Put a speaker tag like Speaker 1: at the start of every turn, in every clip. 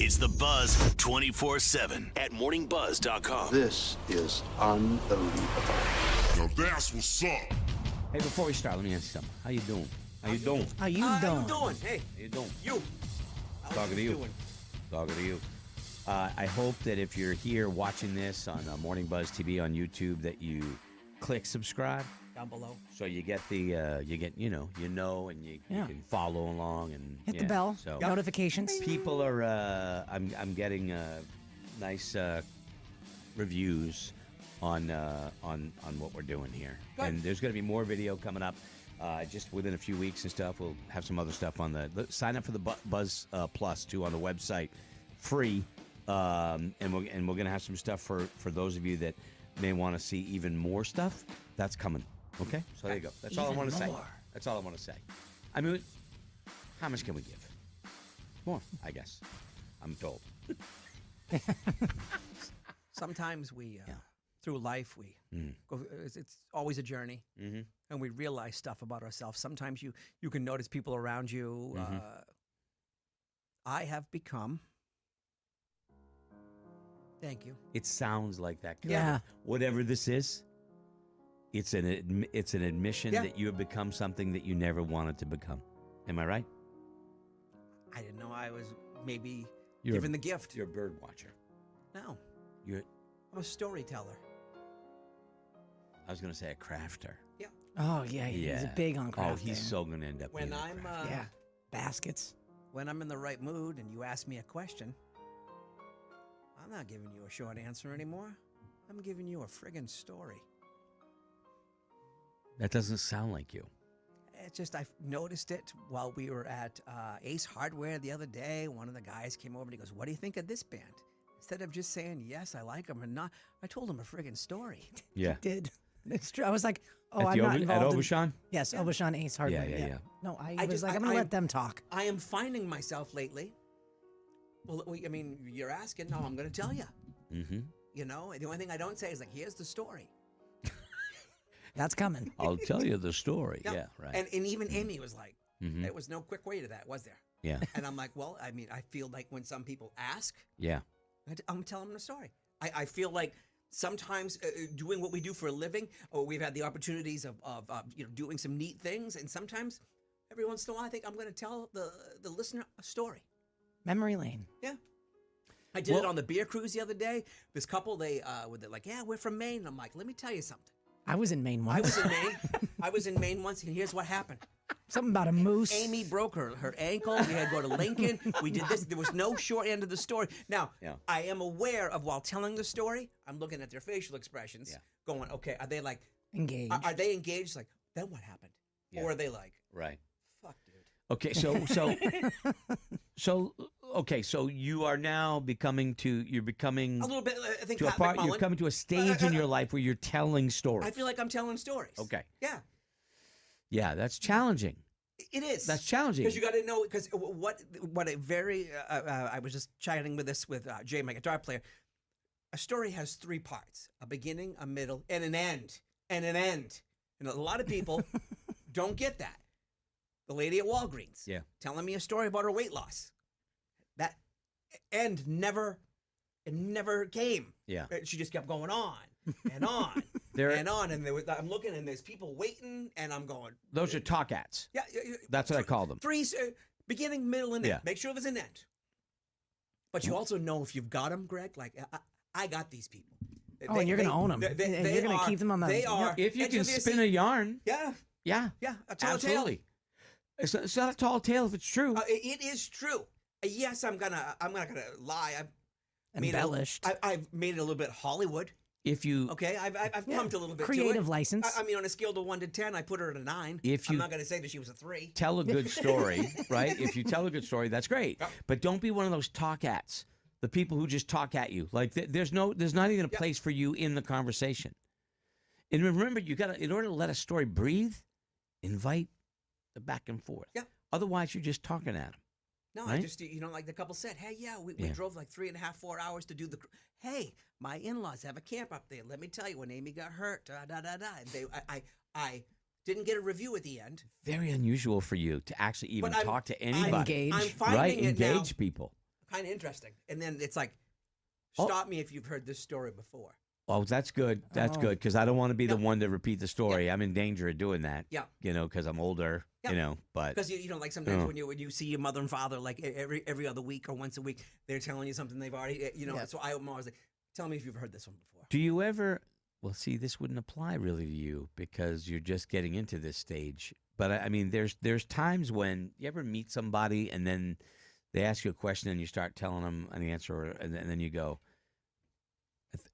Speaker 1: It's The Buzz 24/7 at morningbuzz.com.
Speaker 2: This is unbelievable.
Speaker 3: Now that's what's up.
Speaker 4: Hey, before we start, let me ask you something. How you doing? How you doing?
Speaker 5: How you doing?
Speaker 4: How
Speaker 5: Hey,
Speaker 4: you doing?
Speaker 5: you.
Speaker 4: Talking to you. Talking to you. I hope that if you're here watching this on Morning Buzz TV on YouTube, that you click subscribe.
Speaker 5: Down below.
Speaker 4: So you get the and you can follow along and
Speaker 5: Hit the bell.
Speaker 4: So
Speaker 5: Notifications.
Speaker 4: people are I'm getting nice reviews on what we're doing here.
Speaker 5: Good.
Speaker 4: And there's going to be more video coming up just within a few weeks and stuff. We'll have some other stuff on sign up for the Buzz Plus too on the website, free. And we're going to have some stuff for those of you that may want to see even more stuff. That's coming. Okay, so there you go. That's all I want to say. That's all I want to say. I mean, how much can we give? More, I guess. I'm told.
Speaker 5: Sometimes we, through life, we go. It's always a journey, and we realize stuff about ourselves. Sometimes you can notice people around you. I have become. Thank you.
Speaker 4: It sounds like that.
Speaker 5: Yeah.
Speaker 4: Whatever this is, it's an admission that you have become something that you never wanted to become. Am I right?
Speaker 5: I didn't know I was maybe
Speaker 4: You're
Speaker 5: given the gift.
Speaker 4: You're a bird watcher.
Speaker 5: No,
Speaker 4: I'm
Speaker 5: a storyteller.
Speaker 4: I was going to say a crafter.
Speaker 5: Yeah.
Speaker 6: Oh, yeah, he's big on crafting.
Speaker 4: Oh, he's so going to end up
Speaker 5: When
Speaker 4: being
Speaker 5: I'm
Speaker 4: a crafter.
Speaker 6: baskets.
Speaker 5: when I'm in the right mood and you ask me a question, I'm not giving you a short answer anymore. I'm giving you a friggin' story.
Speaker 4: That doesn't sound like you.
Speaker 5: It's just I noticed it while we were at Ace Hardware the other day. One of the guys came over and he goes, "What do you think of this band?" Instead of just saying, "Yes, I like them," or not, I told him a friggin' story.
Speaker 4: Yeah.
Speaker 6: Did. It's true. I was like, oh,
Speaker 4: At
Speaker 6: I'm not involved
Speaker 4: At
Speaker 6: in...
Speaker 4: Obashan?
Speaker 6: Yes, Obashan Ace Hardware.
Speaker 4: Yeah.
Speaker 6: No, I
Speaker 5: I
Speaker 6: was
Speaker 5: just-
Speaker 6: like,
Speaker 5: I-
Speaker 6: I'm going to
Speaker 5: I-
Speaker 6: let them talk.
Speaker 5: I am finding myself lately. Well, I mean, you're asking. No, I'm going to tell you.
Speaker 4: Mm-hmm.
Speaker 5: You know, the only thing I don't say is like, "Here's the story."
Speaker 6: That's coming.
Speaker 4: I'll tell you the story.
Speaker 5: No.
Speaker 4: Yeah, right.
Speaker 5: And even Amy was like,
Speaker 4: Mhm.
Speaker 5: "There was no quick way to that, was there?"
Speaker 4: Yeah,
Speaker 5: And I'm like, "Well, I mean, I feel like when some people ask,
Speaker 4: yeah.
Speaker 5: I'm telling them the story. I feel like sometimes doing what we do for a living, or we've had the opportunities of doing some neat things, and sometimes every once in a while, I think I'm going to tell the listener a story.
Speaker 6: Memory lane.
Speaker 5: Yeah. I did it on the beer cruise the other day. This couple, they're like, "Yeah, we're from Maine." And I'm like, "Let me tell you something.
Speaker 6: I was in Maine
Speaker 5: I
Speaker 6: once.
Speaker 5: was in Maine. I was in Maine once, and here's what happened.
Speaker 6: Something about a moose.
Speaker 5: Amy broke her ankle. We had to go to Lincoln. We did this. There was no short end of the story. Now, I am aware of while telling the story, I'm looking at their facial expressions, going, "Okay, are they like
Speaker 6: Engaged.
Speaker 5: Are they engaged? Like, then what happened?
Speaker 4: Yeah.
Speaker 5: Or are they like,
Speaker 4: Right.
Speaker 5: fuck, dude?"
Speaker 4: Okay, so you are now becoming
Speaker 5: A little bit. I think
Speaker 4: to a
Speaker 5: Pat
Speaker 4: part.
Speaker 5: McMullen.
Speaker 4: You're coming to a stage in your life where you're telling stories.
Speaker 5: I feel like I'm telling stories.
Speaker 4: Okay.
Speaker 5: Yeah,
Speaker 4: Yeah, that's challenging.
Speaker 5: it is.
Speaker 4: That's challenging.
Speaker 5: Because you got to know. Because what a very. I was just chatting with Jay, my guitar player. A story has three parts: a beginning, a middle, and an end. And an end. And a lot of people don't get that. The lady at Walgreens, telling me a story about her weight loss. That end never came.
Speaker 4: Yeah.
Speaker 5: She just kept going on and on and on. And I'm looking, and there's people waiting, and I'm going.
Speaker 4: Those are talk-ats.
Speaker 5: Yeah.
Speaker 4: That's what I call them.
Speaker 5: Three, beginning, middle, and end.
Speaker 4: Yeah.
Speaker 5: Make sure there's an end. But you also know if you've got them, Greg. Like, I got these people.
Speaker 6: And you're going to own them. And you're going to keep them on the...
Speaker 5: They are.
Speaker 4: If you
Speaker 5: edge
Speaker 4: can
Speaker 5: of their
Speaker 4: spin
Speaker 5: seat.
Speaker 4: a yarn.
Speaker 5: Yeah.
Speaker 4: Yeah.
Speaker 5: Yeah. A tall
Speaker 4: Absolutely. It's not a tall tale if it's true.
Speaker 5: tale. It is true. Yes, I'm not gonna lie.
Speaker 6: Embellished.
Speaker 5: I've made it a little bit Hollywood.
Speaker 4: If you
Speaker 5: Okay, I've pumped a little bit.
Speaker 6: Creative
Speaker 5: to it.
Speaker 6: license.
Speaker 5: I mean, on a scale of 1 to 10, I put her at a 9.
Speaker 4: If
Speaker 5: I'm
Speaker 4: you-
Speaker 5: not gonna say that she was a 3.
Speaker 4: tell a good story, right? If you tell a good story, that's great.
Speaker 5: Yep.
Speaker 4: But don't be one of those talk-ats. The people who just talk at you. Like there's not even a place for you in the conversation. And remember, you got to, in order to let a story breathe, invite the back and forth.
Speaker 5: Yeah.
Speaker 4: Otherwise, you're just talking at them.
Speaker 5: No,
Speaker 4: Right?
Speaker 5: I just, like the couple said, "Hey, we drove like 3.5, 4 hours to do the. Hey, my in-laws have a camp up there. Let me tell you, when Amy got hurt, da da da da. And I didn't get a review at the end.
Speaker 4: Very unusual for you to actually even
Speaker 5: But I'm-
Speaker 4: talk to anybody.
Speaker 6: Engage.
Speaker 5: I'm finding
Speaker 4: Right?
Speaker 5: it now.
Speaker 4: Engage people.
Speaker 5: kind of interesting. And then it's like, stop me if you've heard this story before.
Speaker 4: Oh, that's good. That's good because I don't want to be the one to repeat the story.
Speaker 5: Yeah.
Speaker 4: I'm in danger of doing that.
Speaker 5: Yeah.
Speaker 4: Because I'm older.
Speaker 5: Yeah.
Speaker 4: But
Speaker 5: because like sometimes when you see your mother and father like every other week or once a week, they're telling you something they've already So I'm always like, tell me if you've heard this one before.
Speaker 4: do you ever? Well, see, this wouldn't apply really to you because you're just getting into this stage. But I mean, there's times when you ever meet somebody and then they ask you a question and you start telling them an answer, and then you go,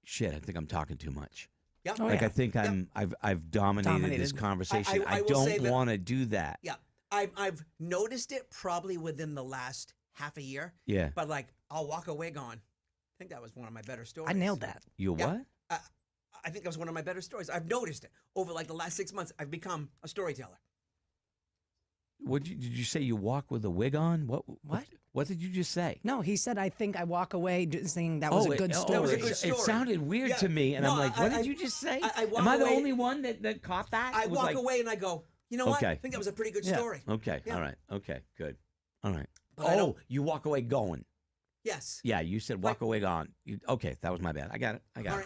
Speaker 4: "Shit, I think I'm talking too much."
Speaker 5: Yeah.
Speaker 6: Oh,
Speaker 4: Like
Speaker 6: yeah.
Speaker 4: I think I've dominated this conversation.
Speaker 5: I
Speaker 4: I
Speaker 5: will say
Speaker 4: don't
Speaker 5: that-
Speaker 4: want to do that.
Speaker 5: Yeah. I've noticed it probably within the last half a year.
Speaker 4: Yeah.
Speaker 5: But like, I'll walk away going, I think that was one of my better stories.
Speaker 6: I nailed that.
Speaker 4: You
Speaker 5: Yeah.
Speaker 4: what?
Speaker 5: I think that was one of my better stories. I've noticed it over like the last 6 months. I've become a storyteller.
Speaker 4: Did you say you walk with a wig on? What did you just say?
Speaker 6: No, he said, I think I walk away saying that was a good story.
Speaker 5: That was a good
Speaker 4: It
Speaker 5: story.
Speaker 4: sounded weird
Speaker 5: Yeah.
Speaker 4: to me, and
Speaker 5: No,
Speaker 4: I'm like, what did you just say? Am I the only one that caught that?
Speaker 5: I
Speaker 4: It was
Speaker 5: walk
Speaker 4: like,
Speaker 5: away and I go, you know what?
Speaker 4: Okay.
Speaker 5: I think that was a pretty good
Speaker 6: Yeah.
Speaker 5: story.
Speaker 4: Okay,
Speaker 5: Yeah.
Speaker 4: all right, okay, good, all right.
Speaker 5: But I don't-
Speaker 4: You walk away going.
Speaker 5: Yes.
Speaker 4: Yeah, you said walk away gone. Okay, that was my bad. I got it.
Speaker 5: All
Speaker 4: it.
Speaker 5: right.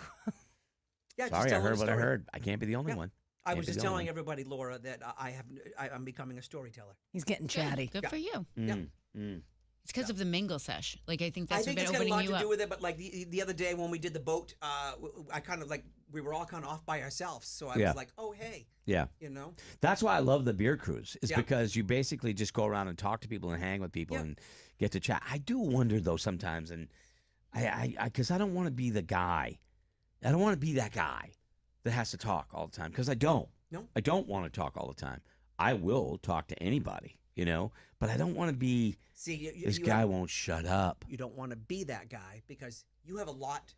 Speaker 5: Yeah, just
Speaker 4: Sorry, I
Speaker 5: telling a
Speaker 4: heard what I
Speaker 5: story.
Speaker 4: heard. I can't be the only
Speaker 5: Yeah.
Speaker 4: one.
Speaker 5: I
Speaker 4: Can't
Speaker 5: was
Speaker 4: be
Speaker 5: just
Speaker 4: the only
Speaker 5: telling
Speaker 4: one.
Speaker 5: everybody, Laura, that I'm becoming a storyteller.
Speaker 6: He's getting
Speaker 7: Good.
Speaker 6: chatty.
Speaker 7: Good
Speaker 5: Yeah.
Speaker 7: for you.
Speaker 5: Yeah.
Speaker 7: It's because of the mingle sesh. Like I think
Speaker 5: I
Speaker 7: that's
Speaker 5: think
Speaker 7: been
Speaker 5: it's got a
Speaker 7: opening
Speaker 5: lot
Speaker 7: you
Speaker 5: to
Speaker 7: up.
Speaker 5: do with it, but like the other day when we did the boat, I kind of like we were all kind of off by ourselves. So I
Speaker 4: Yeah.
Speaker 5: was like, oh hey,
Speaker 4: Yeah. That's why I love the beer cruise. Is
Speaker 5: Yeah.
Speaker 4: because you basically just go around and talk to people and hang with people
Speaker 5: Yeah.
Speaker 4: and get to chat. I do wonder though sometimes, and because I don't want to be the guy. I don't want to be that guy that has to talk all the time because I don't.
Speaker 5: No.
Speaker 4: I don't want to talk all the time. I will talk to anybody, but I don't want to be.
Speaker 5: See,
Speaker 4: This guy won't shut up.
Speaker 5: You don't want to be that guy because you have a lot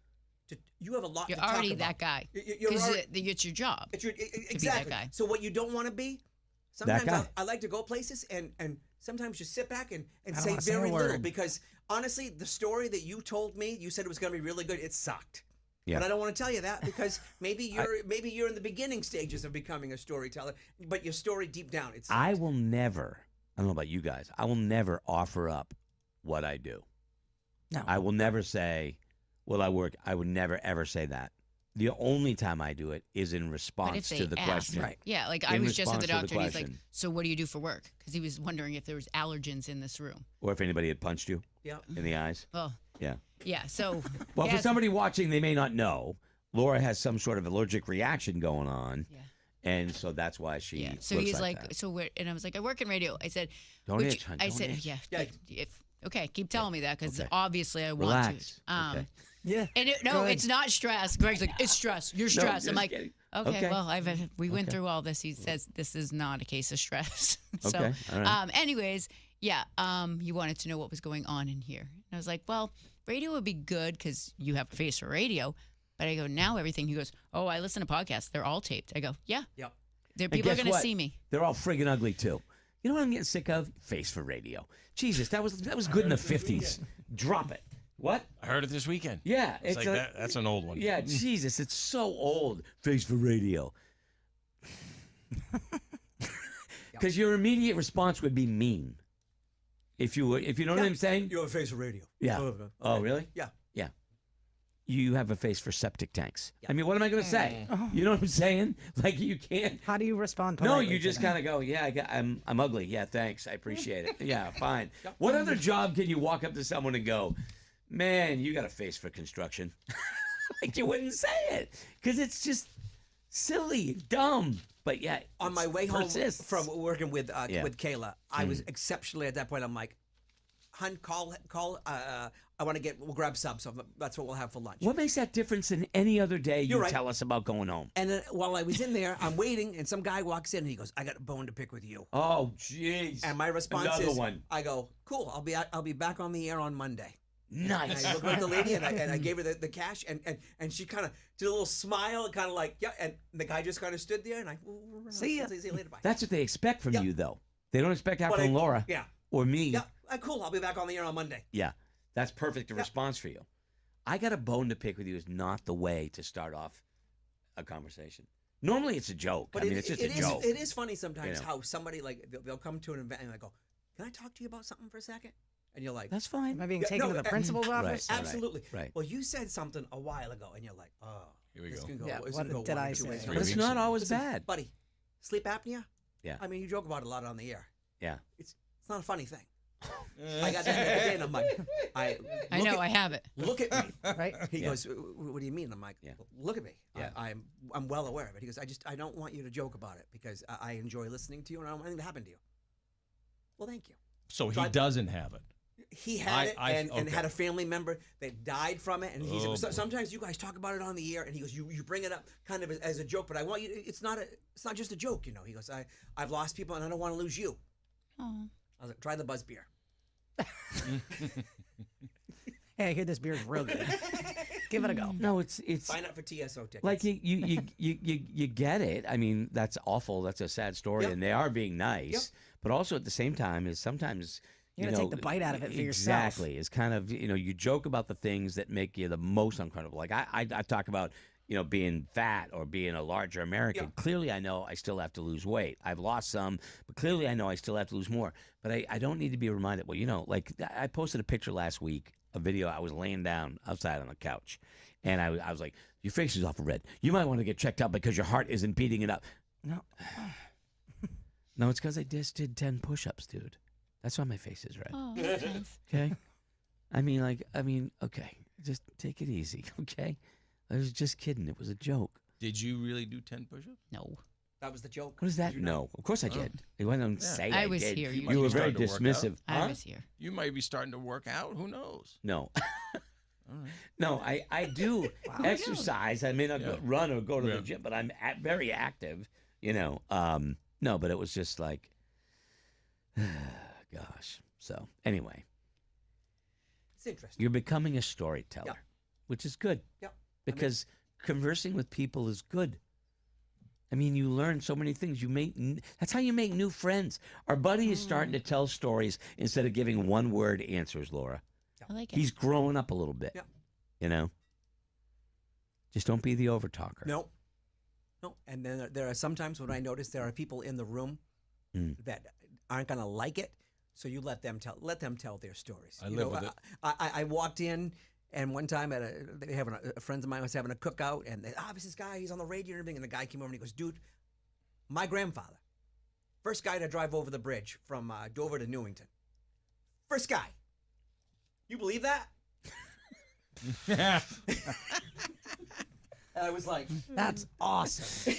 Speaker 5: to. You have a lot.
Speaker 7: You're
Speaker 5: to talk
Speaker 7: already
Speaker 5: about.
Speaker 7: that guy
Speaker 5: You're
Speaker 7: because
Speaker 5: already-
Speaker 7: it's your job.
Speaker 5: It's your,
Speaker 7: be that
Speaker 5: exactly.
Speaker 7: guy.
Speaker 5: So what you don't want to be. Sometimes
Speaker 4: guy.
Speaker 5: I like to go places and sometimes just sit back and
Speaker 6: don't
Speaker 5: say
Speaker 6: wanna say a
Speaker 5: very little
Speaker 6: word.
Speaker 5: because honestly, the story that you told me, you said it was going to be really good. It sucked.
Speaker 4: Yeah.
Speaker 5: But I don't want to tell you that because maybe you're in the beginning stages of becoming a storyteller, but your story deep down, it's
Speaker 4: I will never. I don't know about you guys. I will never offer up what I do.
Speaker 6: No.
Speaker 4: I will never say, "Well, I work." I would never ever say that. The only time I do it is in
Speaker 7: But if
Speaker 4: response
Speaker 7: they
Speaker 4: to the
Speaker 7: ask,
Speaker 4: question.
Speaker 6: Right.
Speaker 7: Yeah, like I
Speaker 4: In
Speaker 7: was just at
Speaker 4: response
Speaker 7: the
Speaker 4: to the
Speaker 7: doctor and he's like,
Speaker 4: question.
Speaker 7: so what do you do for work? Because he was wondering if there was allergens in this room.
Speaker 4: Or if anybody had punched you
Speaker 5: yeah.
Speaker 4: in the eyes.
Speaker 7: Well,
Speaker 4: Yeah.
Speaker 7: yeah, so.
Speaker 4: Well,
Speaker 7: yeah,
Speaker 4: for somebody watching, they may not know. Laura has some sort of allergic reaction going on,
Speaker 7: Yeah.
Speaker 4: and so that's why she.
Speaker 7: Yeah. So
Speaker 4: looks
Speaker 7: he's like,
Speaker 4: that.
Speaker 7: so where? And I was like, I work in radio. I said,
Speaker 4: Don't
Speaker 7: would
Speaker 4: itch,
Speaker 7: you-
Speaker 4: hon,
Speaker 7: I
Speaker 4: don't
Speaker 7: said,
Speaker 4: itch.
Speaker 7: yeah.
Speaker 5: Yeah.
Speaker 7: Okay, keep telling me that because
Speaker 4: Okay.
Speaker 7: obviously I want
Speaker 4: Relax.
Speaker 7: to.
Speaker 4: Okay.
Speaker 6: Yeah.
Speaker 7: And no,
Speaker 6: Good.
Speaker 7: it's not stress. Greg's like, it's stress. You're stressed. I'm
Speaker 4: just
Speaker 7: like,
Speaker 4: kidding.
Speaker 7: okay,
Speaker 4: Okay.
Speaker 7: well, we went through all this. He says this is not a case of stress. So,
Speaker 4: Okay, all right.
Speaker 7: anyways, yeah, you wanted to know what was going on in here. And I was like, well, radio would be good because you have a face for radio. But I go, now everything. He goes, oh, I listen to podcasts. They're all taped. I go, yeah.
Speaker 5: Yep.
Speaker 7: People are
Speaker 4: guess
Speaker 7: going to
Speaker 4: what?
Speaker 7: see me.
Speaker 4: They're all friggin' ugly too. You know what I'm getting sick of? Face for radio. Jesus, that was good in the 50s. Drop it. What?
Speaker 8: I heard it this weekend.
Speaker 4: Yeah,
Speaker 8: It's like that. That's an old one.
Speaker 4: Yeah, Jesus, it's so old. Face for radio. Because your immediate response would be mean. If you know what I'm saying?
Speaker 5: You have a face of radio.
Speaker 4: Yeah. Oh, really?
Speaker 5: Yeah.
Speaker 4: Yeah. You have a face for septic tanks. I mean, what am I going to say? You know what I'm saying? Like you can't.
Speaker 6: How do you respond?
Speaker 4: No,
Speaker 6: politely
Speaker 4: you
Speaker 6: to
Speaker 4: just
Speaker 6: that?
Speaker 4: kind of go, yeah, I'm ugly. Yeah, thanks. I appreciate it. Yeah, fine. What other job can you walk up to someone and go, man, you got a face for construction? Like you wouldn't say it because it's just silly, dumb. But yeah,
Speaker 5: On my way
Speaker 4: persists.
Speaker 5: home from working with
Speaker 4: Yeah.
Speaker 5: with Kayla, I was exceptionally at that point. I'm like, "Hun, call. I want to we'll grab subs. So that's what we'll have for lunch."
Speaker 4: What makes that difference than any other day you
Speaker 5: You're right.
Speaker 4: tell us about going home?
Speaker 5: And then while I was in there, I'm waiting, and some guy walks in and he goes, "I got a bone to pick with you."
Speaker 4: Oh, jeez.
Speaker 5: And my response
Speaker 4: Another
Speaker 5: is,
Speaker 4: one.
Speaker 5: I go, "Cool. I'll be back on the air on Monday." And
Speaker 4: Nice.
Speaker 5: I looked at the lady and I gave her the cash and she kind of did a little smile, kind of like, yeah. And the guy just kind of stood there and I
Speaker 6: See ya.
Speaker 5: See you later, bye.
Speaker 4: That's what they expect from
Speaker 5: Yeah.
Speaker 4: you, though. They don't expect that
Speaker 5: But
Speaker 4: from Laura
Speaker 5: Yeah.
Speaker 4: or me.
Speaker 5: Yeah. Cool. I'll be back on the air on Monday.
Speaker 4: Yeah, that's perfect response for you. I got a bone to pick with you is not the way to start off a conversation. Normally it's a joke.
Speaker 5: But
Speaker 4: I mean, it's just a
Speaker 5: is,
Speaker 4: joke.
Speaker 5: It is funny sometimes
Speaker 4: You know.
Speaker 5: how somebody like they'll come to an event and I go, "Can I talk to you about something for a second?" and you're like,
Speaker 4: That's fine.
Speaker 6: Am I being
Speaker 5: Yeah,
Speaker 6: taken
Speaker 5: no,
Speaker 6: to the principal's office?
Speaker 5: absolutely.
Speaker 4: Right.
Speaker 5: Well, you said something a while ago, and you're like, oh,
Speaker 8: Here we
Speaker 5: this
Speaker 8: go.
Speaker 5: can go.
Speaker 6: Yeah,
Speaker 5: this
Speaker 6: what
Speaker 5: can go
Speaker 6: did
Speaker 5: one
Speaker 6: I
Speaker 5: or two
Speaker 6: say?
Speaker 5: ways.
Speaker 8: Three
Speaker 4: But it's
Speaker 8: weeks
Speaker 4: not
Speaker 8: ago.
Speaker 4: always
Speaker 5: Listen,
Speaker 4: bad.
Speaker 5: buddy. Sleep apnea.
Speaker 4: Yeah.
Speaker 5: I mean, you joke about it a lot on the air.
Speaker 4: Yeah.
Speaker 5: It's not a funny thing. I got that the other day, and I'm like,
Speaker 7: I
Speaker 5: look
Speaker 7: know,
Speaker 5: at-
Speaker 7: I have it.
Speaker 5: Look at me.
Speaker 6: Right?
Speaker 5: He
Speaker 4: Yeah.
Speaker 5: goes, "What do you mean?" I'm like,
Speaker 4: Yeah.
Speaker 5: "Well, look at me.
Speaker 4: Yeah.
Speaker 5: I'm well aware of it." He goes, I don't want you to joke about it because I enjoy listening to you and I don't want anything to happen to you. Well, thank you.
Speaker 8: So
Speaker 5: So
Speaker 8: he
Speaker 5: I-
Speaker 8: doesn't have it.
Speaker 5: He had it and
Speaker 8: okay.
Speaker 5: had a family member that died from it. And he
Speaker 8: Oh,
Speaker 5: said,
Speaker 8: boy.
Speaker 5: sometimes you guys talk about it on the air, and he goes, you bring it up kind of as a joke, but I want you. It's not just a joke, you know. He goes, I've lost people and I don't want to lose you.
Speaker 7: Oh.
Speaker 5: I was like, try the Buzz beer.
Speaker 6: Hey, I hear this beer is real good. Give it a go.
Speaker 4: No, it's
Speaker 5: Sign up for TSO tickets.
Speaker 4: like you get it. I mean, that's awful. That's a sad story,
Speaker 5: Yep.
Speaker 4: and they are being nice.
Speaker 5: Yep.
Speaker 4: But also at the same time, is sometimes
Speaker 6: You gotta take the bite out of it for yourself.
Speaker 4: Exactly. It's kind of you joke about the things that make you the most uncomfortable. Like I talk about being fat or being a larger American.
Speaker 5: Yeah.
Speaker 4: Clearly, I know I still have to lose weight. I've lost some, but clearly I know I still have to lose more. But I don't need to be reminded. Well, like I posted a picture last week, a video. I was laying down outside on the couch, and I was like, "Your face is awful red. You might want to get checked out because your heart isn't beating it up." No, no, it's because I just did 10 push-ups, dude. That's why my face is red.
Speaker 7: Oh, that's nice.
Speaker 4: Okay. I mean, okay. Just take it easy, okay? I was just kidding. It was a joke.
Speaker 8: Did you really do 10 push-ups?
Speaker 7: No.
Speaker 5: that was the joke.
Speaker 4: What is that?
Speaker 5: Did you not?
Speaker 4: No, of course I did. It wasn't say
Speaker 7: I was
Speaker 4: did.
Speaker 7: here. You
Speaker 8: might
Speaker 4: You
Speaker 8: be
Speaker 4: were very
Speaker 8: starting to work out.
Speaker 4: dismissive.
Speaker 7: I
Speaker 4: Huh?
Speaker 7: was here.
Speaker 8: You might be starting to work out. Who knows?
Speaker 4: No.
Speaker 8: All right.
Speaker 4: No, I do exercise. I may not
Speaker 8: Yeah.
Speaker 4: run or go to
Speaker 8: Yeah.
Speaker 4: the gym, but I'm very active, No, but it was just like, gosh. So anyway,
Speaker 5: It's interesting.
Speaker 4: you're becoming a storyteller,
Speaker 5: Yeah.
Speaker 4: which is good.
Speaker 5: Yep.
Speaker 4: Because conversing with people is good. I mean, you learn so many things. That's how you make new friends. Our buddy is starting to tell stories instead of giving one-word answers, Laura.
Speaker 7: I like it.
Speaker 4: He's growing up a little bit.
Speaker 5: Yeah.
Speaker 4: Just don't be the overtalker.
Speaker 5: No. And then there are sometimes when I notice there are people in the room that aren't going to like it, so you let them tell their stories.
Speaker 8: I live with it.
Speaker 5: I walked in, and one time at a friend of mine was having a cookout, and there's this guy, he's on the radio and everything, and the guy came over and he goes, "Dude, my grandfather, first guy to drive over the bridge from Dover to Newington, first guy. You believe that?" And I was like,
Speaker 6: That's awesome.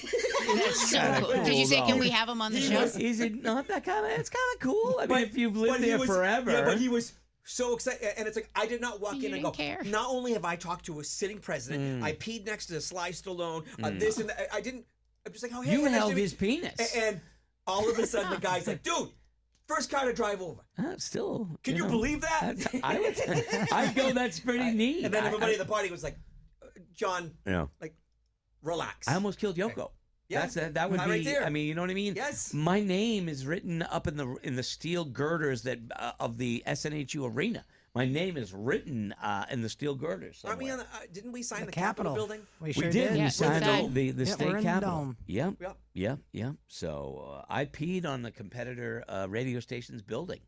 Speaker 7: That's so cool. Did you say, can we have him on the show?
Speaker 4: Is it not that kind of? It's kind of cool. I mean, if you've lived
Speaker 5: but he
Speaker 4: there
Speaker 5: was-
Speaker 4: forever.
Speaker 5: Yeah, but he was so excited, and it's like I did not walk
Speaker 7: You
Speaker 5: in and go.
Speaker 7: didn't care.
Speaker 5: Not only have I talked to a sitting president, I peed next to Sly Stallone. This and that. I didn't. I'm just like, oh hey,
Speaker 4: you
Speaker 5: nice
Speaker 4: held
Speaker 5: to meet
Speaker 4: his penis.
Speaker 5: And all of a sudden, the guy's like, "Dude, first car to drive over.
Speaker 4: Still.
Speaker 5: Can you believe that?"
Speaker 4: I'd go. That's pretty neat.
Speaker 5: And then everybody at the party was like, "John, like, relax."
Speaker 4: I almost killed Yoko.
Speaker 5: Yeah,
Speaker 4: that would be.
Speaker 5: right there.
Speaker 4: I mean, you know what I mean?
Speaker 5: Yes.
Speaker 4: My name is written up in the steel girders that of the SNHU arena. My name is written in the steel girders.
Speaker 5: Aren't we
Speaker 4: somewhere.
Speaker 5: on didn't we sign
Speaker 6: The
Speaker 5: the Capitol
Speaker 6: Capitol.
Speaker 5: building?
Speaker 6: We sure
Speaker 4: We did.
Speaker 7: Yeah,
Speaker 4: We
Speaker 7: what's
Speaker 4: signed
Speaker 7: that?
Speaker 4: the
Speaker 6: Yep,
Speaker 4: state
Speaker 6: we're in the
Speaker 4: capitol.
Speaker 6: dome.
Speaker 4: Yep. So I peed on the competitor radio station's building.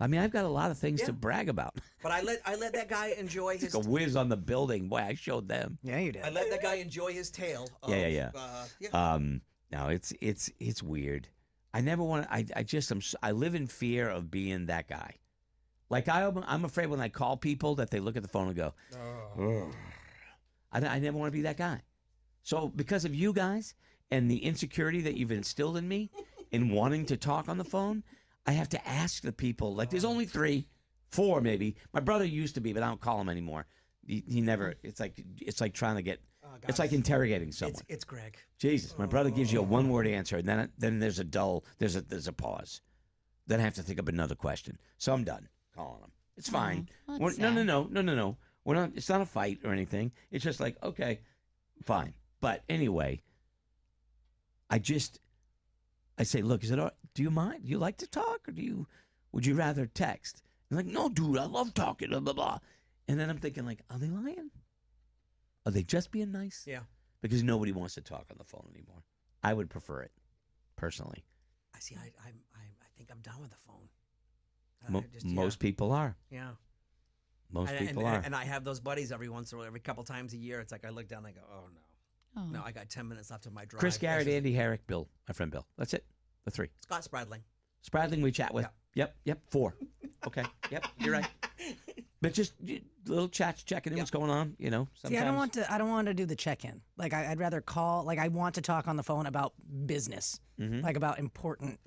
Speaker 4: I mean, I've got a lot of things to brag about.
Speaker 5: But I let that guy enjoy his.
Speaker 4: Like a whiz on the building. Boy, I showed them.
Speaker 6: Yeah, you did.
Speaker 5: I let that guy enjoy his tale. Of,
Speaker 4: Yeah.
Speaker 5: yeah.
Speaker 4: No, it's weird. I never want to. I live in fear of being that guy. Like I'm afraid when I call people that they look at the phone and go, "Ugh." I never want to be that guy. So because of you guys and the insecurity that you've instilled in me in wanting to talk on the phone, I have to ask the people. Like there's only 3, 4 maybe. My brother used to be, but I don't call him anymore. He never. It's like trying to get. It's like interrogating someone.
Speaker 5: It's Greg.
Speaker 4: Jesus, my brother gives you a one-word answer, and then there's a pause. Then I have to think up another question. So I'm done calling him. It's fine.
Speaker 7: that's
Speaker 4: No.
Speaker 7: sad.
Speaker 4: We're not. It's not a fight or anything. It's just like okay, fine. But anyway, I say, look, do you mind? Do you like to talk, or would you rather text? And like, no, dude, I love talking. Blah blah blah. And then I'm thinking, like, are they lying? Are they just being nice?
Speaker 5: Yeah.
Speaker 4: Because nobody wants to talk on the phone anymore. I would prefer it, personally.
Speaker 5: I see. I think I'm done with the phone.
Speaker 4: Most people are.
Speaker 5: Yeah.
Speaker 4: Most people are.
Speaker 5: And I have those buddies every once in a while, every couple times a year. It's like I look down and I go, oh, no.
Speaker 7: Oh.
Speaker 5: No, I got 10 minutes left of my drive.
Speaker 4: Chris Garrett,
Speaker 5: This is-
Speaker 4: Andy Herrick, Bill, my friend Bill. That's it. The three.
Speaker 5: Scott Spradling.
Speaker 4: Spradling we chat with. Yep. 4. Okay. Yep. You're right. But just little chats, checking in what's going on. You know. Sometimes.
Speaker 6: See, I don't want to do the check-in. Like I'd rather call. Like I want to talk on the phone about business, like about important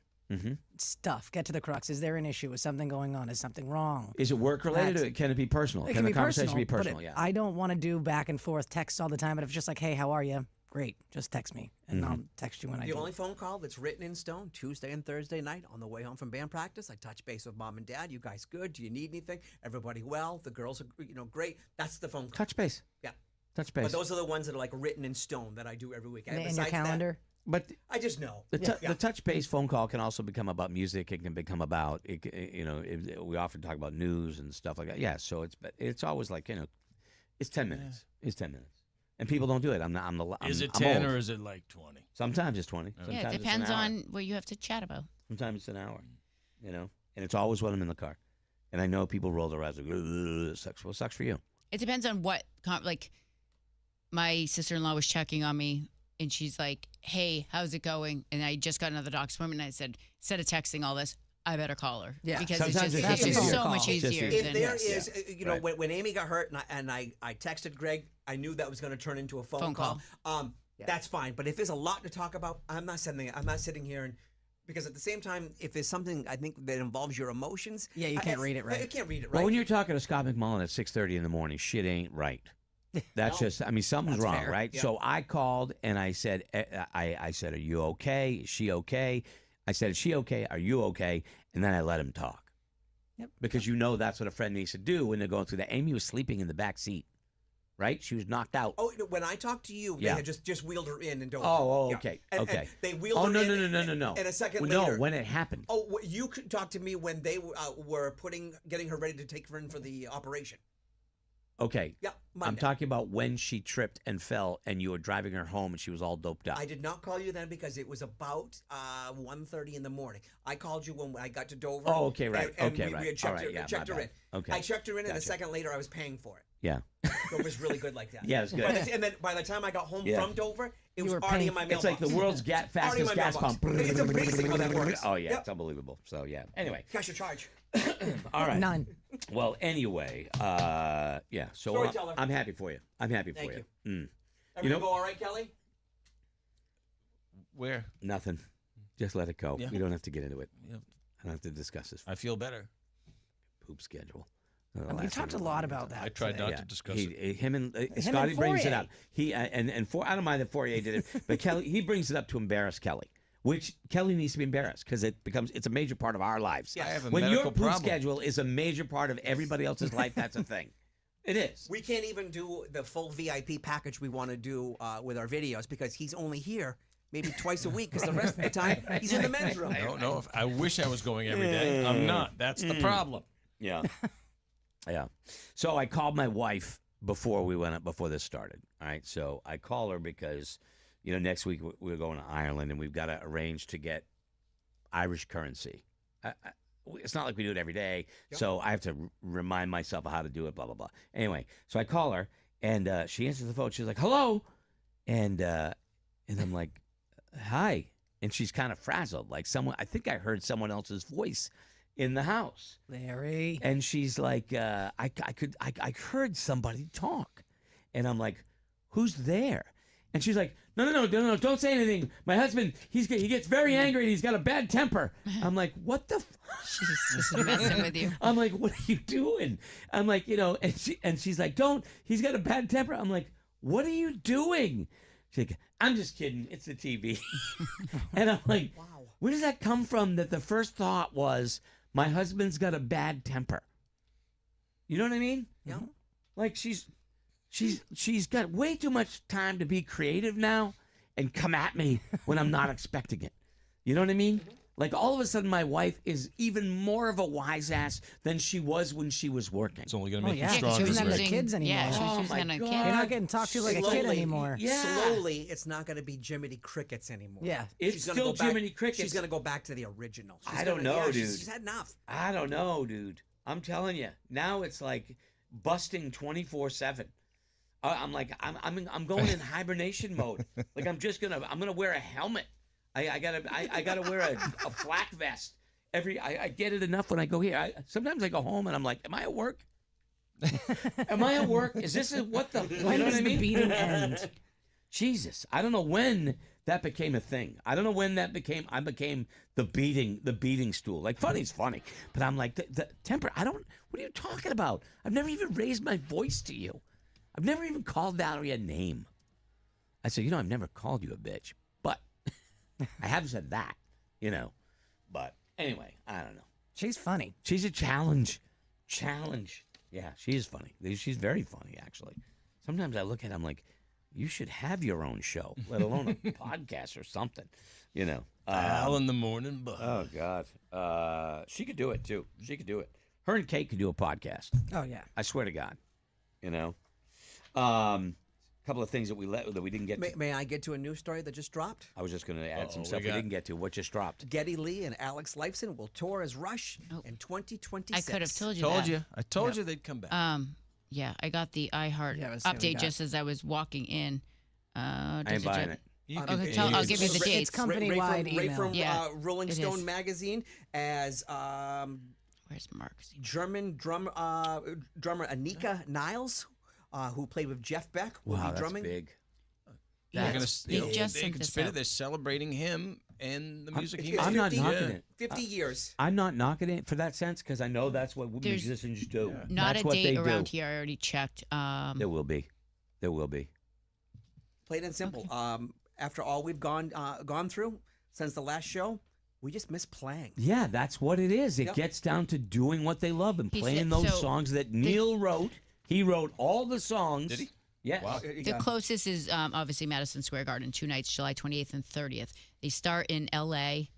Speaker 6: stuff. Get to the crux. Is there an issue? Is something going on? Is something wrong?
Speaker 4: Is it work related or can it be personal?
Speaker 6: It
Speaker 4: can
Speaker 6: can
Speaker 4: the
Speaker 6: be
Speaker 4: conversation
Speaker 6: personal,
Speaker 4: be personal?
Speaker 6: but
Speaker 4: Yeah.
Speaker 6: I don't want to do back and forth texts all the time. But if it's just like, hey, how are you? Great. Just text me, and I'll text you when I
Speaker 5: The
Speaker 6: do.
Speaker 5: only phone call that's written in stone, Tuesday and Thursday night on the way home from band practice. I touch base with mom and dad. You guys good? Do you need anything? Everybody well? The girls are, great. That's the phone call.
Speaker 4: Touch base.
Speaker 5: Yeah.
Speaker 4: Touch base.
Speaker 5: But those are the ones that are like written in stone that I do every week.
Speaker 6: in your
Speaker 5: Besides that,
Speaker 6: calendar.
Speaker 4: But
Speaker 5: I just know.
Speaker 4: the touch base phone call can also become about music. It can become about we often talk about news and stuff like that. Yeah, so it's always like it's 10 minutes. It's 10 minutes, and people don't do it.
Speaker 8: Is it
Speaker 4: I'm
Speaker 8: 10
Speaker 4: old.
Speaker 8: or is it like 20?
Speaker 4: Sometimes it's 20. Sometimes
Speaker 7: Yeah, it
Speaker 4: it's
Speaker 7: depends
Speaker 4: an hour.
Speaker 7: on what you have to chat about.
Speaker 4: Sometimes it's an hour. And it's always when I'm in the car, and I know people roll their eyes like, "Ugh, it sucks." Well, it sucks for you.
Speaker 7: It depends on what, like, my sister-in-law was checking on me, and she's like, hey, how's it going? And I just got another doctor's appointment, and I said, instead of texting all this, I better call her.
Speaker 6: Yeah.
Speaker 7: Because
Speaker 4: Sometimes
Speaker 7: it's
Speaker 4: it's
Speaker 7: just,
Speaker 4: just
Speaker 7: it's
Speaker 4: easier.
Speaker 7: so much
Speaker 4: It's just
Speaker 7: easier.
Speaker 4: easier.
Speaker 5: If
Speaker 7: than,
Speaker 5: there is,
Speaker 4: right.
Speaker 5: when Amy got hurt and I texted Greg, I knew that was going to turn into a phone
Speaker 7: Phone
Speaker 5: call.
Speaker 7: call.
Speaker 5: That's fine. But if there's a lot to talk about, I'm not sitting here and because at the same time, if there's something I think that involves your emotions,
Speaker 6: Yeah, you can't read it right.
Speaker 5: You can't read it right.
Speaker 4: Well, when you're talking to Scott McMullen at 6:30 in the morning, shit ain't right. That's something's wrong,
Speaker 5: fair.
Speaker 4: right?
Speaker 5: Yeah.
Speaker 4: So I called and I said, I said, are you okay? Is she okay? I said, is she okay? Are you okay? And then I let him talk.
Speaker 6: Yep.
Speaker 4: Because that's what a friend needs to do when they're going through that. Amy was sleeping in the back seat, right? She was knocked out.
Speaker 5: Oh, when I talked to you,
Speaker 4: Yeah.
Speaker 5: they had just wheeled her in and don't.
Speaker 4: Oh, okay,
Speaker 5: And
Speaker 4: okay.
Speaker 5: they wheeled
Speaker 4: Oh,
Speaker 5: her
Speaker 4: no,
Speaker 5: in.
Speaker 4: no.
Speaker 5: And a second
Speaker 4: No,
Speaker 5: later.
Speaker 4: when it happened.
Speaker 5: Oh, you could talk to me when they were getting her ready to take her in for the operation.
Speaker 4: Okay.
Speaker 5: Yeah,
Speaker 4: I'm
Speaker 5: Monday.
Speaker 4: talking about when she tripped and fell and you were driving her home and she was all doped up.
Speaker 5: I did not call you then because it was about 1:30 in the morning. I called you when I got to Dover.
Speaker 4: Oh, okay, right.
Speaker 5: And
Speaker 4: Okay,
Speaker 5: we
Speaker 4: right.
Speaker 5: had checked
Speaker 4: All right,
Speaker 5: her,
Speaker 4: yeah,
Speaker 5: checked
Speaker 4: my
Speaker 5: her
Speaker 4: bad.
Speaker 5: in.
Speaker 4: Okay.
Speaker 5: I checked her in, and a
Speaker 4: Gotcha.
Speaker 5: second later, I was paying for it.
Speaker 4: Yeah.
Speaker 5: It was really good like that.
Speaker 4: Yeah, it was good.
Speaker 5: And then by the time I got home
Speaker 4: Yeah.
Speaker 5: from Dover, it
Speaker 6: You
Speaker 5: was
Speaker 6: were
Speaker 5: already
Speaker 6: paying
Speaker 5: in my
Speaker 6: for-
Speaker 5: mailbox.
Speaker 4: It's like the world's
Speaker 5: Already in
Speaker 4: fastest
Speaker 5: my
Speaker 4: gas
Speaker 5: mailbox.
Speaker 4: pump.
Speaker 5: It's amazing how that works.
Speaker 4: Oh, yeah.
Speaker 5: Yep.
Speaker 4: It's unbelievable. So, yeah. Anyway.
Speaker 5: Cash or charge.
Speaker 4: All right.
Speaker 6: None.
Speaker 4: Well, anyway. Yeah. So
Speaker 5: Storyteller.
Speaker 4: I'm happy for you. I'm happy for
Speaker 5: Thank
Speaker 4: you.
Speaker 5: Everything
Speaker 4: know-
Speaker 5: go all right, Kelly?
Speaker 8: Where?
Speaker 4: Nothing. Just let it go.
Speaker 8: Yeah.
Speaker 4: We don't have to get into it.
Speaker 8: Yeah.
Speaker 4: I don't have to discuss this
Speaker 8: I feel better.
Speaker 4: poop schedule.
Speaker 6: We talked a lot about that.
Speaker 8: I tried
Speaker 6: today.
Speaker 8: not to discuss it.
Speaker 4: Him and Scotty brings it
Speaker 6: Fourier.
Speaker 4: up. He and I don't mind that Fourier did it, but Kelly he brings it up to embarrass Kelly, which Kelly needs to be embarrassed because it's a major part of our lives.
Speaker 8: I have a
Speaker 4: when your
Speaker 8: medical
Speaker 4: poop
Speaker 8: problem.
Speaker 4: schedule is a major part of everybody else's life, that's a thing. It is.
Speaker 5: We can't even do the full VIP package we want to do with our videos because he's only here maybe twice a week because the rest of the time he's in the men's room.
Speaker 8: No, I wish I was going every day. I'm not. That's the problem.
Speaker 4: Yeah. Yeah. So I called my wife before we went up, before this started. All right. So I call her because, next week we're going to Ireland and we've got to arrange to get Irish currency. It's not like we do it every day.
Speaker 5: Yep.
Speaker 4: So I have to remind myself of how to do it, blah, blah, blah. Anyway, so I call her and she answers the phone. She's like, hello. And I'm like, hi. And she's kind of frazzled. Like I think I heard someone else's voice in the house.
Speaker 6: Larry.
Speaker 4: And she's like, I heard somebody talk. And I'm like, who's there? And she's like, no, don't say anything. My husband, he gets very angry and he's got a bad temper. I'm like, what the
Speaker 7: She's just messing with you.
Speaker 4: I'm like, what are you doing? I'm like, and she's like, he's got a bad temper. I'm like, what are you doing? She's like, I'm just kidding. It's the TV. And I'm like, wow. Where does that come from that the first thought was, my husband's got a bad temper? You know what I mean?
Speaker 5: Yeah.
Speaker 4: Like she's got way too much time to be creative now and come at me when I'm not expecting it. You know what I mean? Like all of a sudden, my wife is even more of a wise ass than she was when she was working.
Speaker 8: It's only going to
Speaker 6: Oh
Speaker 8: make
Speaker 6: yeah,
Speaker 8: you
Speaker 6: 'cause
Speaker 8: stronger.
Speaker 6: she doesn't have the
Speaker 8: Greg.
Speaker 6: kids anymore.
Speaker 7: Yeah, she was
Speaker 4: Oh,
Speaker 7: choosing
Speaker 4: my
Speaker 7: on a
Speaker 4: God.
Speaker 7: kid.
Speaker 6: You're not getting talked to like a kid
Speaker 5: Slowly-
Speaker 6: anymore.
Speaker 4: Yeah.
Speaker 5: Slowly, it's not going to be Jiminy Crickets anymore.
Speaker 6: Yeah.
Speaker 4: It's
Speaker 5: She's gonna
Speaker 4: still
Speaker 5: go back-
Speaker 4: Jiminy Crickets.
Speaker 5: She's going to go back to the original. She's
Speaker 4: I don't
Speaker 5: gonna-
Speaker 4: know,
Speaker 5: yeah,
Speaker 4: dude.
Speaker 5: She's had enough.
Speaker 4: I don't know, dude. I'm telling you. Now it's like busting 24/7. I'm like I'm going in hibernation mode. Like I'm gonna wear a helmet. I gotta wear a flak vest. I get it enough when I go here. Sometimes I go home and I'm like, am I at work? Am I at work? Is this what the? You
Speaker 6: When
Speaker 4: know
Speaker 6: does
Speaker 4: what I
Speaker 6: the
Speaker 4: mean?
Speaker 6: beating end?
Speaker 4: Jesus, I don't know when that became a thing. I don't know when that became. I became the beating stool. Like funny's funny, but I'm like the temper. I don't. What are you talking about? I've never even raised my voice to you. I've never even called out your name. I said, I've never called you a bitch, but I have said that, But anyway, I don't know.
Speaker 6: She's funny.
Speaker 4: She's a challenge. Yeah, she is funny. She's very funny, actually. Sometimes I look at her, I'm like, you should have your own show, let alone a podcast or something,
Speaker 8: Al in the morning, but
Speaker 4: Oh, God. She could do it, too. She could do it. Her and Kate could do a podcast.
Speaker 6: Oh yeah.
Speaker 4: I swear to God. A couple of things that we didn't get to.
Speaker 5: May I get to a news story that just dropped?
Speaker 4: I was just going to add some
Speaker 8: Uh-oh,
Speaker 4: stuff
Speaker 8: we
Speaker 4: we
Speaker 8: got-
Speaker 4: didn't get to. What just dropped?
Speaker 5: Geddy Lee and Alex Lifeson will tour as Rush in 2026.
Speaker 7: I could have told you
Speaker 8: told
Speaker 7: that.
Speaker 8: you. I told you they'd come back.
Speaker 7: Yeah, I got the iHeart
Speaker 6: Yeah, let's see what we
Speaker 7: update
Speaker 6: got.
Speaker 7: just as I was walking in.
Speaker 4: I ain't buying it.
Speaker 8: You
Speaker 5: Okay,
Speaker 8: can-
Speaker 7: tell-
Speaker 8: you
Speaker 7: I'll
Speaker 8: can-
Speaker 7: give you the
Speaker 5: Ray-
Speaker 7: dates.
Speaker 6: It's company-wide
Speaker 5: Ray
Speaker 6: email.
Speaker 5: from
Speaker 7: Yeah,
Speaker 5: Rolling
Speaker 7: it
Speaker 5: Stone
Speaker 7: is.
Speaker 5: magazine as
Speaker 7: Where's Mark?
Speaker 5: German drummer Anika Niles, who played with Jeff Beck, will
Speaker 4: Wow,
Speaker 5: be
Speaker 4: that's
Speaker 5: drumming.
Speaker 4: big.
Speaker 8: They're
Speaker 7: Yeah,
Speaker 8: gonna,
Speaker 7: they just
Speaker 8: they
Speaker 7: sent
Speaker 8: can
Speaker 7: this
Speaker 8: spin it.
Speaker 7: out.
Speaker 8: They're celebrating him and the music he
Speaker 5: It's
Speaker 8: made.
Speaker 4: I'm not
Speaker 5: 50
Speaker 4: knocking it.
Speaker 5: 50 years.
Speaker 4: I'm not knocking it for that sense because I know that's what
Speaker 7: There's
Speaker 4: musicians do.
Speaker 7: Not
Speaker 4: That's
Speaker 7: a
Speaker 4: what
Speaker 7: date
Speaker 4: they
Speaker 7: around
Speaker 4: do.
Speaker 7: here. I already checked.
Speaker 4: There will be. There will be.
Speaker 5: Plain and simple. After all we've gone through since the last show, we just miss playing.
Speaker 4: Yeah, that's what it is. It
Speaker 5: Yep.
Speaker 4: gets down to doing what they love and
Speaker 7: He
Speaker 4: playing
Speaker 7: said-
Speaker 4: those
Speaker 7: so
Speaker 4: songs that Neil wrote. He wrote all the songs.
Speaker 8: Did he?
Speaker 4: Yes.
Speaker 8: Wow.
Speaker 7: The closest is obviously Madison Square Garden, 2 nights, July 28th and 30th. They start in L.A.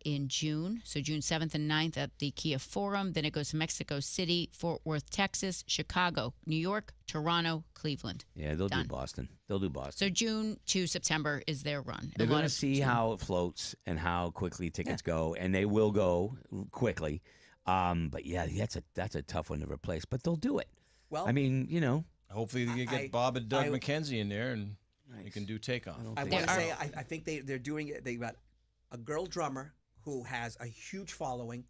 Speaker 7: In June, so June 7th and 9th at the Kia Forum. Then it goes to Mexico City, Fort Worth, Texas, Chicago, New York, Toronto, Cleveland.
Speaker 4: Yeah, they'll
Speaker 7: Done.
Speaker 4: do Boston. They'll do Boston.
Speaker 7: So June to September is their run.
Speaker 4: They're
Speaker 7: A lot
Speaker 4: going to
Speaker 7: of
Speaker 4: see
Speaker 7: June.
Speaker 4: how it floats and how quickly tickets go, and they will go quickly. But yeah, that's a tough one to replace, but they'll do it.
Speaker 5: Well,
Speaker 4: I mean,
Speaker 8: Hopefully they
Speaker 5: I-
Speaker 8: get Bob and Doug
Speaker 5: I-
Speaker 8: McKenzie in there and they can do Takeoff.
Speaker 5: I
Speaker 4: think
Speaker 5: want to
Speaker 7: so.
Speaker 5: say I think they're doing it. They got a girl drummer who has a huge following.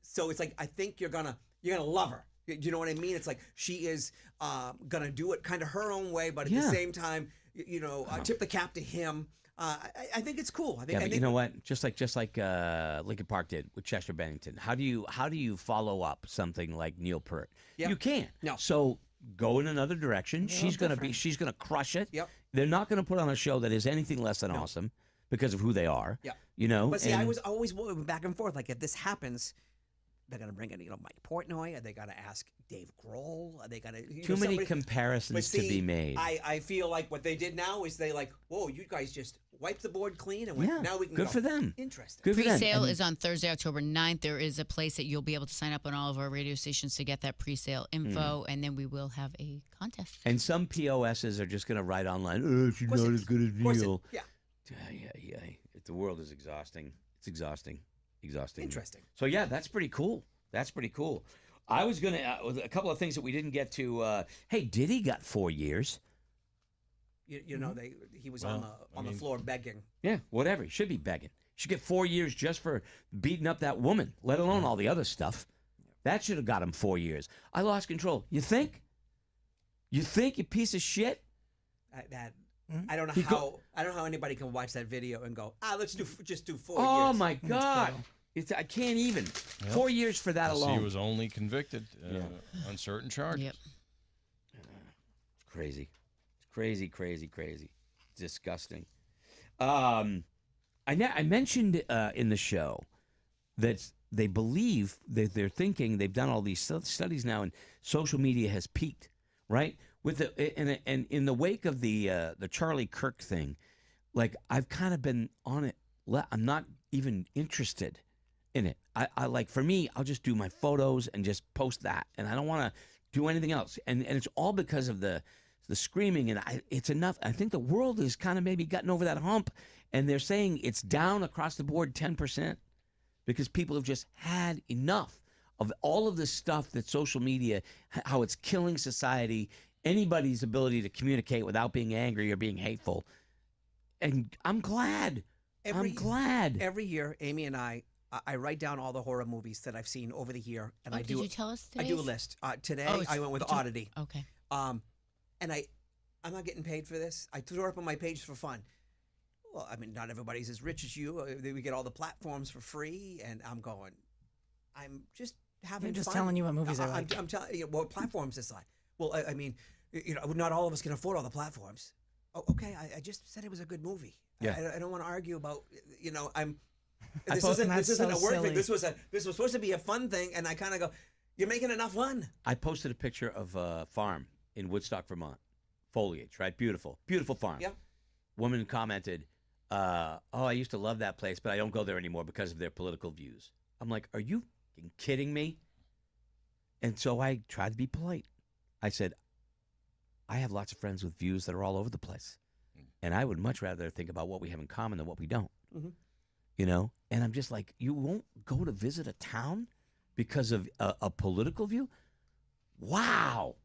Speaker 5: So it's like I think you're gonna love her. Do you know what I mean? It's like she is gonna do it kind of her own way, but at
Speaker 4: Yeah.
Speaker 5: the same time, tip the cap to him. I think it's cool. I think.
Speaker 4: Yeah,
Speaker 5: I
Speaker 4: but
Speaker 5: think
Speaker 4: you know what? Just like Linkin Park did with Chester Bennington. How do you follow up something like Neil Peart?
Speaker 5: Yep.
Speaker 4: You can't.
Speaker 5: No.
Speaker 4: So go in another direction.
Speaker 6: Yeah,
Speaker 4: She's gonna
Speaker 6: different.
Speaker 4: she's gonna crush it.
Speaker 5: Yep.
Speaker 4: They're not gonna put on a show that is anything less than awesome because of who they are.
Speaker 5: Yeah.
Speaker 4: But
Speaker 5: see, I was always back and forth. Like if this happens, they're gonna bring in Mike Portnoy. Are they gonna ask Dave Grohl? Are they gonna
Speaker 4: too many comparisons
Speaker 5: But see,
Speaker 4: to be made.
Speaker 5: I feel like what they did now is they like, whoa, you guys just wiped the board clean and went,
Speaker 4: Yeah,
Speaker 5: now we can
Speaker 4: good
Speaker 5: go.
Speaker 4: for them.
Speaker 5: Interesting.
Speaker 4: Good for them.
Speaker 7: Pre-sale
Speaker 4: And-
Speaker 7: is on Thursday, October 9th. There is a place that you'll be able to sign up on all of our radio stations to get that pre-sale info, and then we will have a contest.
Speaker 4: And some POSs are just going to write online, oh, she's
Speaker 5: Course
Speaker 4: not
Speaker 5: it-
Speaker 4: as good as
Speaker 5: of course it-
Speaker 4: Neil.
Speaker 5: yeah.
Speaker 4: Yeah. The world is exhausting. It's exhausting.
Speaker 5: Interesting.
Speaker 4: So, yeah, that's pretty cool. I was going to, a couple of things that we didn't get to. Hey, Diddy got 4 years.
Speaker 5: You know, he was
Speaker 8: Well,
Speaker 5: on the floor begging.
Speaker 4: Yeah, whatever. He should be begging. He should get 4 years just for beating up that woman, let alone all the other stuff. That should have got him 4 years. I lost control. You think? You piece of shit?
Speaker 5: I don't know
Speaker 4: He
Speaker 5: how anybody can watch that video and go, let's just do 4
Speaker 4: Oh,
Speaker 5: years.
Speaker 4: my God. I can't even. 4 years for that
Speaker 8: He
Speaker 4: alone.
Speaker 8: was only convicted on certain charges.
Speaker 7: Yep.
Speaker 4: It's crazy. It's crazy. Disgusting. I mentioned in the show that they believe that they're thinking they've done all these studies now, and social media has peaked, right? With the and in the wake of the Charlie Kirk thing, like I've kind of been on it I'm not even interested in it. I like, for me, I'll just do my photos and just post that, and I don't want to do anything else. And it's all because of the screaming, and it's enough. I think the world has kind of maybe gotten over that hump, and they're saying it's down across the board 10% because people have just had enough of all of this stuff that social media, how it's killing society, anybody's ability to communicate without being angry or being hateful. And I'm glad. I'm glad.
Speaker 5: Every year, Amy and I write down all the horror movies that I've seen over the year, and
Speaker 7: Oh,
Speaker 5: I do.
Speaker 7: Did you tell us
Speaker 5: I
Speaker 7: today?
Speaker 5: do a list. Today,
Speaker 7: Oh,
Speaker 5: I went with Oddity.
Speaker 7: Okay.
Speaker 5: And I'm not getting paid for this. I threw it up on my page for fun. Well, I mean, not everybody's as rich as you. We get all the platforms for free, and I'm going. I'm just having.
Speaker 6: You're just
Speaker 5: fun.
Speaker 6: telling you what movies I like.
Speaker 5: I'm telling you what platforms decide. Well, I mean, not all of us can afford all the platforms. Oh, okay. I just said it was a good movie.
Speaker 4: Yeah.
Speaker 5: I don't want to argue about. I'm.
Speaker 4: I
Speaker 5: This
Speaker 4: thought-
Speaker 5: isn't
Speaker 6: That's
Speaker 5: a
Speaker 6: so
Speaker 5: work
Speaker 6: silly.
Speaker 5: thing. This was supposed to be a fun thing, and I kind of go, "You're making enough fun."
Speaker 4: I posted a picture of a farm in Woodstock, Vermont. Foliage, right? Beautiful. Beautiful farm.
Speaker 5: Yeah.
Speaker 4: Woman commented, oh, I used to love that place, but I don't go there anymore because of their political views. I'm like, are you f***ing kidding me? And so I tried to be polite. I said, I have lots of friends with views that are all over the place. And I would much rather think about what we have in common than what we don't.
Speaker 5: Mhm.
Speaker 4: And I'm just like, you won't go to visit a town because of a political view? Wow.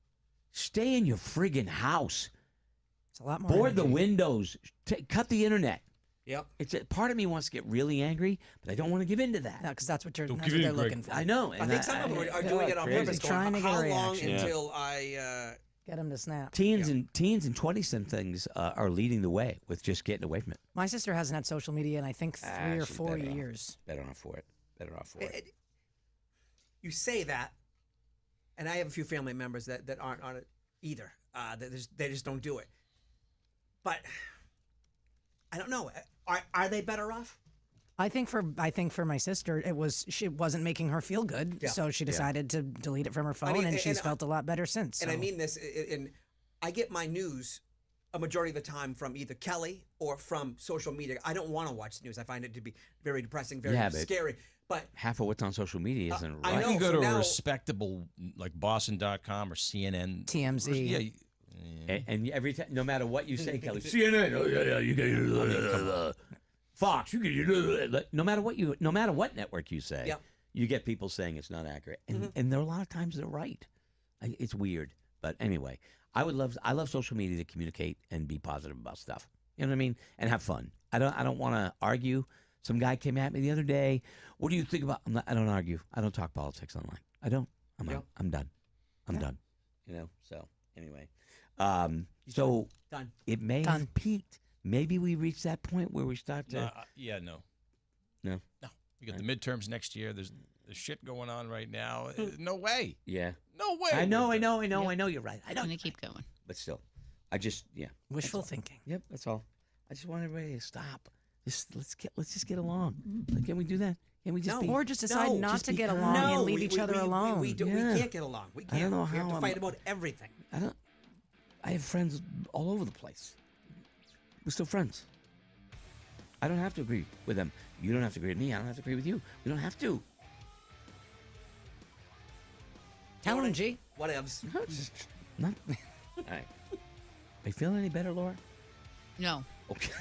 Speaker 4: Stay in your friggin' house.
Speaker 6: It's a lot more.
Speaker 4: Board the
Speaker 6: energy.
Speaker 4: windows. Cut the internet.
Speaker 5: Yep.
Speaker 4: It's part of me wants to get really angry, but I don't want to give in to that.
Speaker 6: No, because that's what
Speaker 8: Don't
Speaker 6: that's
Speaker 8: give
Speaker 6: what
Speaker 8: in,
Speaker 6: they're
Speaker 8: Greg.
Speaker 6: looking for.
Speaker 4: I know.
Speaker 5: I
Speaker 4: and
Speaker 5: think some of them are
Speaker 4: they're
Speaker 5: doing it on
Speaker 4: crazy.
Speaker 5: purpose.
Speaker 6: They're trying to get a
Speaker 5: how long
Speaker 6: reaction.
Speaker 5: until I?
Speaker 6: Get them to snap.
Speaker 4: Teens and 20-somethings are leading the way with just getting away from it.
Speaker 6: My sister hasn't had social media in I think 3 or
Speaker 4: she's
Speaker 6: 4
Speaker 4: better off.
Speaker 6: years.
Speaker 4: Better off for it. Better off for it.
Speaker 5: You say that, and I have a few family members that aren't on it either. They just don't do it. But I don't know. Are they better off?
Speaker 6: I think for my sister, she wasn't making her feel good,
Speaker 5: Yeah.
Speaker 6: so she decided to delete it from her phone,
Speaker 5: mean,
Speaker 6: and she's
Speaker 5: and
Speaker 6: felt a lot better since.
Speaker 5: And I
Speaker 6: so.
Speaker 5: mean this, and I get my news a majority of the time from either Kelly or from social media. I don't want to watch the news. I find it to be very depressing, very
Speaker 4: Yeah, but-
Speaker 5: scary. But
Speaker 4: Half of what's on social media isn't
Speaker 5: I
Speaker 4: right.
Speaker 8: You can
Speaker 5: know,
Speaker 8: go
Speaker 5: so
Speaker 8: to
Speaker 5: now-
Speaker 8: a respectable, like Boston.com or CNN.
Speaker 6: TMZ.
Speaker 8: Yeah.
Speaker 4: And every time, no matter what you say, Kelly, CNN, oh yeah, you get Fox, you get no matter what network you say,
Speaker 5: Yep.
Speaker 4: you get people saying it's not accurate, and there are a lot of times they're right. It's weird, but anyway, I love social media to communicate and be positive about stuff. You know what I mean, and have fun. I don't want to argue. Some guy came at me the other day. What do you think about? I don't argue. I don't talk politics online. I don't. I'm
Speaker 5: Yep.
Speaker 4: out. I'm done. I'm
Speaker 6: Yeah.
Speaker 4: done. So anyway. So
Speaker 5: done.
Speaker 4: it may
Speaker 6: Done.
Speaker 4: have peaked. Maybe we reach that point where we start to.
Speaker 8: No.
Speaker 4: No.
Speaker 8: You got the midterms next year. There's shit going on right now. No way.
Speaker 4: Yeah.
Speaker 8: No way.
Speaker 4: I know.
Speaker 8: Yep.
Speaker 4: I know. You're right. I
Speaker 7: I'm
Speaker 4: know.
Speaker 7: gonna keep going.
Speaker 4: But still, I just
Speaker 6: Wishful thinking.
Speaker 4: Yep. That's all. I just want everybody to stop. Let's just get along. Like, can we do that? Can we just
Speaker 5: No.
Speaker 4: be?
Speaker 6: Or just decide not
Speaker 4: just
Speaker 6: to
Speaker 4: be
Speaker 6: get
Speaker 4: kind.
Speaker 6: along
Speaker 5: No,
Speaker 6: and leave each other alone.
Speaker 5: We
Speaker 4: Yeah.
Speaker 5: can't get along. We can't.
Speaker 4: I don't know
Speaker 5: we have
Speaker 4: how
Speaker 5: to fight
Speaker 4: I'm-
Speaker 5: about everything.
Speaker 4: I have friends all over the place. We're still friends. I don't have to agree with them. You don't have to agree with me. I don't have to agree with you. We don't have to.
Speaker 6: Tell him, G.
Speaker 5: Whatevs.
Speaker 4: Not. All right. Are you feeling any better, Laura?
Speaker 7: No.
Speaker 4: Okay.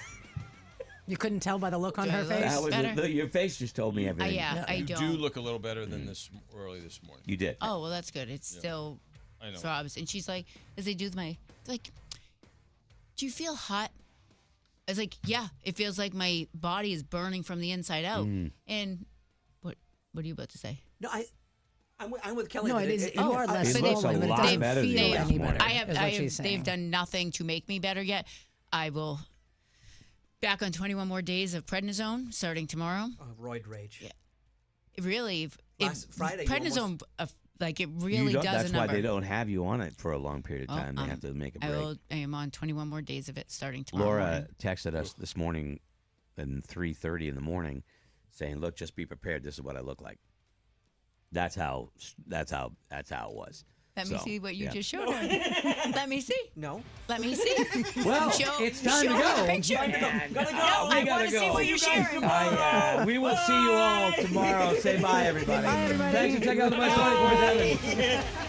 Speaker 6: You couldn't tell by the look on
Speaker 7: Do I
Speaker 6: her
Speaker 7: look-
Speaker 6: face.
Speaker 4: That was
Speaker 7: better?
Speaker 4: your face just told me everything.
Speaker 7: Yeah, I
Speaker 8: You
Speaker 7: don't.
Speaker 8: do look a little better than early this morning.
Speaker 4: You did.
Speaker 7: Oh well, that's good. It's still
Speaker 8: I know.
Speaker 7: throbs, and she's like, as they do like, do you feel hot? I was like, yeah, it feels like my body is burning from the inside out. And what are you about to say?
Speaker 5: No, I'm with Kelly.
Speaker 6: No,
Speaker 5: that
Speaker 6: it is. You are
Speaker 7: but
Speaker 6: less
Speaker 7: they-
Speaker 6: swollen, but it
Speaker 4: lot
Speaker 6: doesn't
Speaker 4: better than
Speaker 6: feel
Speaker 4: you were
Speaker 6: any
Speaker 4: this
Speaker 6: better.
Speaker 4: morning.
Speaker 6: is what she's
Speaker 7: they've
Speaker 6: saying.
Speaker 7: done nothing to make me better yet. I will back on 21 more days of prednisone starting tomorrow.
Speaker 5: Oh, roid rage.
Speaker 7: Yeah. Really,
Speaker 5: Last Friday, you
Speaker 7: prednisone, like it
Speaker 4: You
Speaker 7: really
Speaker 4: don't-
Speaker 7: does
Speaker 4: That's
Speaker 7: a
Speaker 4: why
Speaker 7: number.
Speaker 4: they don't have you on it for a long period of
Speaker 7: Oh,
Speaker 4: time. They have to make a
Speaker 7: I
Speaker 4: break.
Speaker 7: am on 21 more days of it starting tomorrow.
Speaker 4: Laura
Speaker 7: morning.
Speaker 4: texted us this morning at 3:30 in the morning saying, look, just be prepared. This is what I look like. That's how it was.
Speaker 7: Let me
Speaker 4: So,
Speaker 7: see what you
Speaker 4: yeah.
Speaker 7: just showed her. Let me see.
Speaker 5: No.
Speaker 7: Let me see.
Speaker 4: Well, it's time to
Speaker 7: show
Speaker 4: go.
Speaker 7: her the picture.
Speaker 5: Gotta go.
Speaker 7: No,
Speaker 4: We
Speaker 7: I
Speaker 4: gotta
Speaker 7: want to see
Speaker 4: go.
Speaker 7: what you're sharing.
Speaker 4: We will see you all tomorrow. Say bye, everybody. Thanks for checking out the Buzz 24/7.